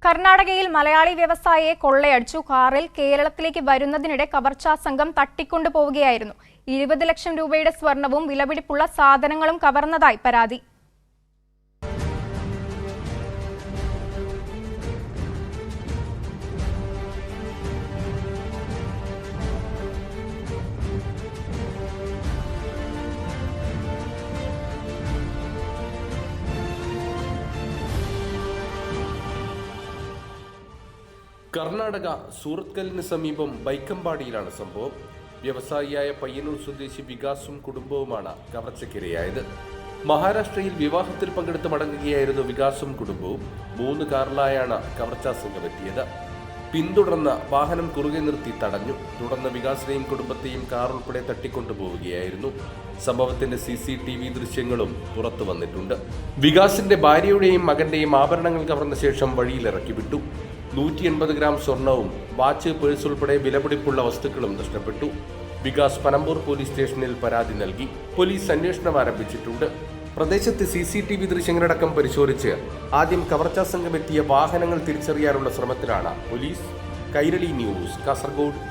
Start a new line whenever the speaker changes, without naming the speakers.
കർണാടകയിൽ മലയാളി വ്യവസായിയെ കൊള്ളയടിച്ചു. കാറിൽ കേരളത്തിലേക്ക് വരുന്നതിനിടെ കവർച്ചാ സംഘം തട്ടിക്കൊണ്ടുപോവുകയായിരുന്നു. 20 ലക്ഷം രൂപയുടെ സ്വർണവും വിലപിടിപ്പുള്ള സാധനങ്ങളും കവർന്നതായി പരാതി.
കർണാടക സൂറത്കലിന് സമീപം ബൈക്കമ്പാടിയിലാണ് സംഭവം. വ്യവസായിയായ പയ്യന്നൂർ സ്വദേശി വികാസും കുടുംബവുമാണ് കവർച്ചയ്ക്കിരയായത്. മഹാരാഷ്ട്രയിൽ വിവാഹത്തിൽ പങ്കെടുത്ത് മടങ്ങുകയായിരുന്നു വികാസും കുടുംബവും. 3 കാറിലായാണ് കവർച്ചാ സംഘം എത്തിയത്. പിന്തുടർന്ന് വാഹനം കുറുകെ നിർത്തി തടഞ്ഞു. തുടർന്ന് വികാസിനെയും കുടുംബത്തെയും കാർ ഉൾപ്പെടെ തട്ടിക്കൊണ്ടുപോവുകയായിരുന്നു. സംഭവത്തിന്റെ CCTV ദൃശ്യങ്ങളും പുറത്തു വന്നിട്ടുണ്ട്. വികാസിന്റെ ഭാര്യയുടെയും മകന്റെയും ആഭരണങ്ങൾ കവർന്ന ശേഷം വഴിയിലിറക്കി വിട്ടു. 180 ഗ്രാം സ്വർണവും വാച്ച്, പേഴ്സ് ഉൾപ്പെടെ വിലപിടിപ്പുള്ള വസ്തുക്കളും നഷ്ടപ്പെട്ടു. വികാസ് പനമ്പൂർ പോലീസ് സ്റ്റേഷനിൽ പരാതി നൽകി. പോലീസ് അന്വേഷണം ആരംഭിച്ചിട്ടുണ്ട്. പ്രദേശത്ത് CCTV ദൃശ്യങ്ങളടക്കം പരിശോധിച്ച് ആദ്യം കവർച്ചാ സംഘം എത്തിയ വാഹനങ്ങൾ തിരിച്ചറിയാനുള്ള ശ്രമത്തിലാണ് പോലീസ്. കൈരളി ന്യൂസ്, കാസർഗോഡ്.